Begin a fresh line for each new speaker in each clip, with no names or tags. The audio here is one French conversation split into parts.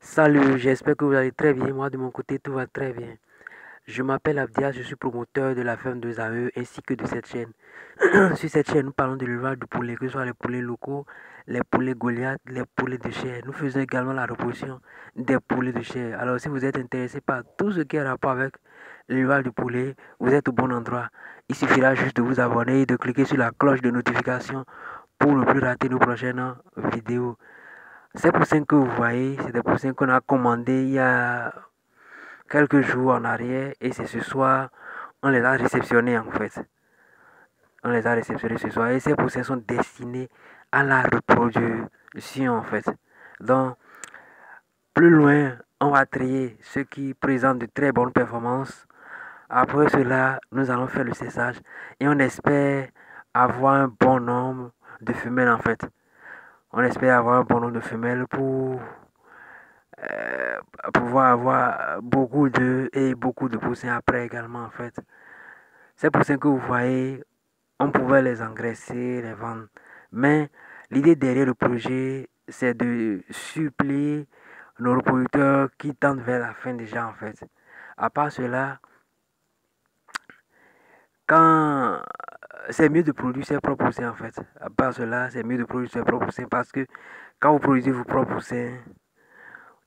Salut, j'espère que vous allez très bien. Moi, de mon côté, tout va très bien. Je m'appelle Abdia, je suis promoteur de la ferme de Zahe ainsi que de cette chaîne. Sur cette chaîne, nous parlons de l'élevage de poulets, que ce soit les poulets locaux, les poulets Goliath, les poulets de chair. Nous faisons également la reproduction des poulets de chair. Alors, si vous êtes intéressé par tout ce qui est rapport avec l'élevage de poulets, vous êtes au bon endroit. Il suffira juste de vous abonner et de cliquer sur la cloche de notification pour ne plus rater nos prochaines vidéos. Ces poussins que vous voyez, c'est des poussins qu'on a commandés il y a quelques jours en arrière et c'est ce soir, on les a réceptionnés en fait. On les a réceptionnés ce soir et ces poussins sont destinés à la reproduction en fait. Donc, plus loin, on va trier ceux qui présentent de très bonnes performances. Après cela, nous allons faire le cessage et on espère avoir un bon nombre de femelles en fait. On espère avoir un bon nombre de femelles pour euh, pouvoir avoir beaucoup d'œufs et beaucoup de poussins après également en fait. Ces poussins que vous voyez, on pouvait les engraisser, les vendre. Mais l'idée derrière le projet, c'est de suppléer nos reproducteurs qui tendent vers la fin déjà en fait. À part cela, quand c'est mieux de produire ses propres poussins en fait. À part cela, c'est mieux de produire ses propres poussins parce que quand vous produisez vos propres poussins,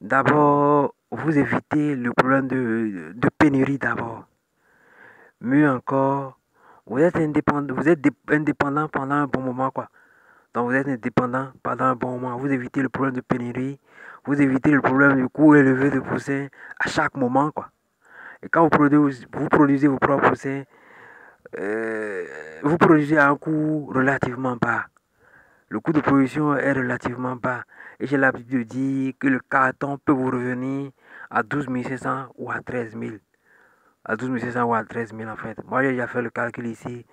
d'abord, vous évitez le problème de pénurie d'abord. Mieux encore, vous êtes indépendant pendant un bon moment, quoi. Donc vous êtes indépendant pendant un bon moment. Vous évitez le problème de pénurie, vous évitez le problème du coût élevé de poussins à chaque moment, quoi. Et quand vous produisez vos propres poussins, euh, vous produisez à un coût relativement bas. Le coût de production est relativement bas. Et j'ai l'habitude de dire que le carton peut vous revenir à 12 500 ou à 13 000. À 12 500 ou à 13 000 en fait. Moi j'ai déjà fait le calcul ici.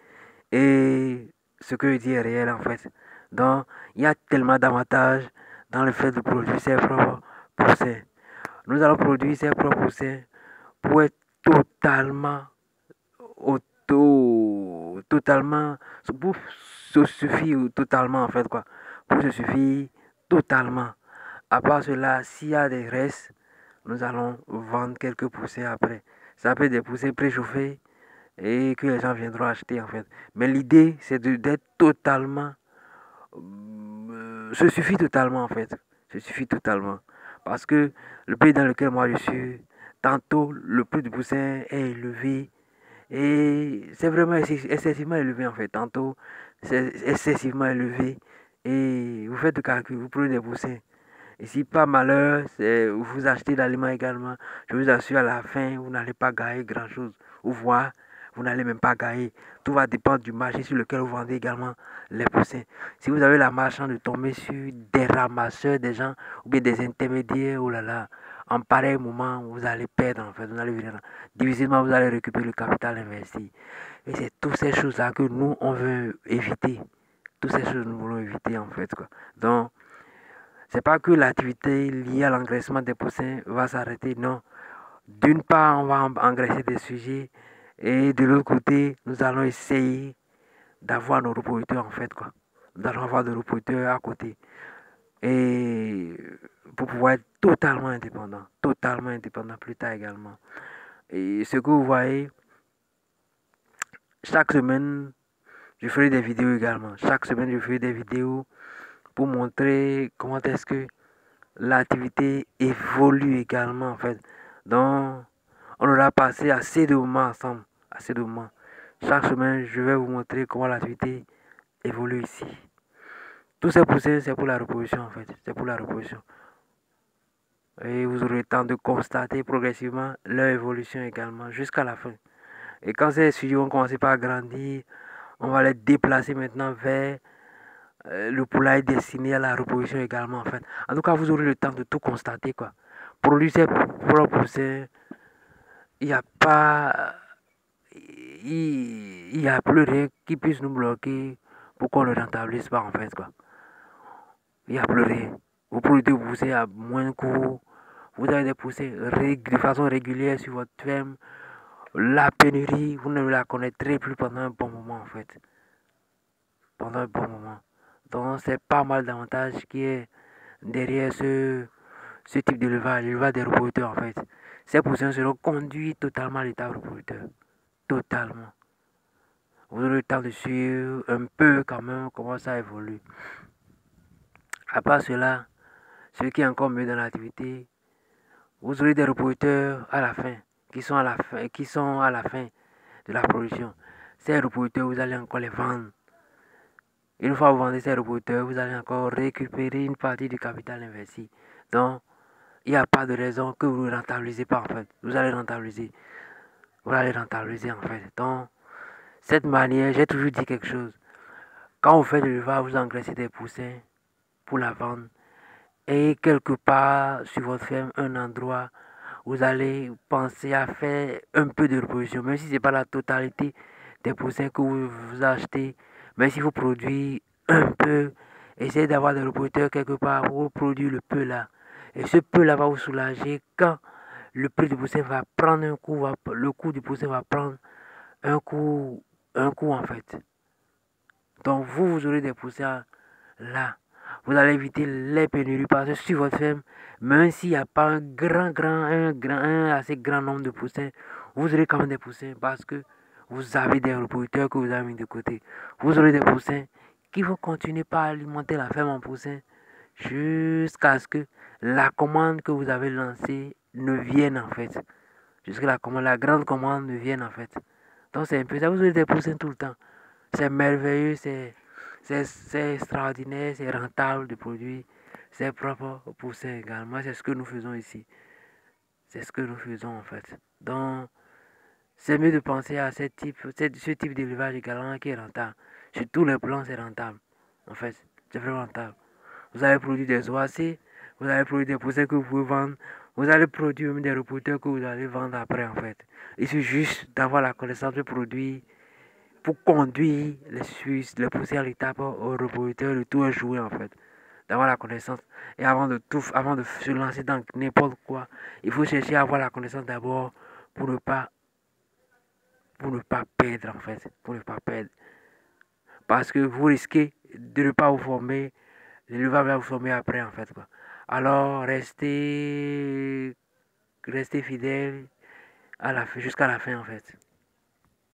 Et ce que je dis est réel en fait. Donc il y a tellement d'avantages dans le fait de produire ses propres poussins. Nous allons produire ses propres poussins pour être totalement totalement, pour se suffire totalement en fait quoi. Pour se suffire totalement. À part cela, s'il y a des restes, nous allons vendre quelques poussins après. Ça peut être des poussins préchauffés et que les gens viendront acheter en fait. Mais l'idée, c'est d'être totalement, se suffit totalement en fait. Se suffit totalement. Parce que le pays dans lequel moi je suis, tantôt le prix du poussin est élevé et c'est vraiment excessivement élevé en fait. Tantôt c'est excessivement élevé et vous faites le calcul, vous prenez des poussins. Et si pas malheur, vous achetez l'aliment également, je vous assure à la fin, vous n'allez pas gagner grand-chose. Ou voir, vous n'allez même pas gagner. Tout va dépendre du marché sur lequel vous vendez également les poussins. Si vous avez la marchande de tomber sur des ramasseurs, des gens, ou bien des intermédiaires, oh là là, en pareil moment, vous allez perdre en fait. Vous allez venir, difficilement vous allez récupérer le capital investi. Et c'est toutes ces choses-là que nous, on veut éviter. Toutes ces choses, nous voulons éviter en fait. Quoi. Donc, c'est pas que l'activité liée à l'engraissement des poussins va s'arrêter, non. D'une part, on va engraisser des sujets et de l'autre côté, nous allons essayer d'avoir nos reproducteurs en fait quoi. Nous allons avoir des reproducteurs à côté et pour pouvoir être totalement indépendant plus tard également. Et ce que vous voyez, chaque semaine, je ferai des vidéos également. Chaque semaine, je ferai des vidéos pour montrer comment est-ce que l'activité évolue également en fait. Donc, on aura passé assez de moments ensemble, assez de moments. Chaque semaine, je vais vous montrer comment l'activité évolue ici. Tous ces poussins, c'est pour la reproduction en fait, c'est pour la reproduction. Et vous aurez le temps de constater progressivement leur évolution également jusqu'à la fin. Et quand ces sujets vont commencer par grandir, on va les déplacer maintenant vers le poulailler destiné à la reproduction également en fait. En tout cas, vous aurez le temps de tout constater quoi. Produire ses propres poussins, il n'y a pas, il y a plus rien qui puisse nous bloquer pour qu'on ne rentabilise pas en fait quoi. Il n'y a plus rien. Vous produisez vos poussins à moins de coût, vous avez des poussins de façon régulière sur votre ferme. La pénurie, vous ne la connaîtrez plus pendant un bon moment en fait. Pendant un bon moment. Donc c'est pas mal d'avantages qui est derrière ce type d'élevage, l'élevage des reproducteurs en fait. Ces poussins seront conduits totalement à l'état reproducteur. Totalement. Vous aurez le temps de suivre un peu quand même comment ça évolue. À part cela, ce qui est encore mieux dans l'activité, vous aurez des reproducteurs à la fin, qui sont à la fin de la production. Ces reproducteurs, vous allez encore les vendre. Une fois vous vendez ces reproducteurs, vous allez encore récupérer une partie du capital investi. Donc, il n'y a pas de raison que vous ne rentabilisez pas en fait. Vous allez rentabiliser. Vous allez rentabiliser en fait. Donc, cette manière, j'ai toujours dit quelque chose. Quand vous faites de l'élevage, vous engraissez des poussins pour la vente. Et quelque part sur votre ferme, un endroit, vous allez penser à faire un peu de reproduction. Même si ce n'est pas la totalité des poussins que vous achetez. Mais si vous produisez un peu, essayez d'avoir des reproducteurs quelque part pour produire le peu là. Et ce peu là va vous soulager quand le prix du poussin va prendre un coup, le coût du poussin va prendre un coup, en fait. Donc vous aurez des poussins là. Vous allez éviter les pénuries parce que sur votre ferme, même s'il n'y a pas un assez grand nombre de poussins, vous aurez quand même des poussins parce que vous avez des reproducteurs que vous avez mis de côté. Vous aurez des poussins qui vont continuer par alimenter la ferme en poussins jusqu'à ce que la commande que vous avez lancée ne vienne en fait. Jusqu'à la grande commande ne vienne en fait. Donc c'est un peu ça, vous aurez des poussins tout le temps. C'est merveilleux, c'est extraordinaire, c'est rentable de produire ses propres poussins également. C'est ce que nous faisons ici. C'est ce que nous faisons en fait. Donc, c'est mieux de penser à ce type d'élevage également qui est rentable. Sur tous les plans, c'est rentable. En fait, c'est vraiment rentable. Vous allez produire des oasis, vous allez produire des poussins que vous pouvez vendre, vous allez produire même des reproducteurs que vous allez vendre après en fait. Il suffit juste d'avoir la connaissance de produire pour conduire les pousser à l'étape au reproducteur, le tout est joué en fait. D'avoir la connaissance. Et avant de se lancer dans n'importe quoi, il faut chercher à avoir la connaissance d'abord pour ne pas, perdre en fait. Pour ne pas perdre. Parce que vous risquez de ne pas vous former, l'éleveur va vous former après en fait. Quoi. Alors restez fidèle jusqu'à la fin en fait.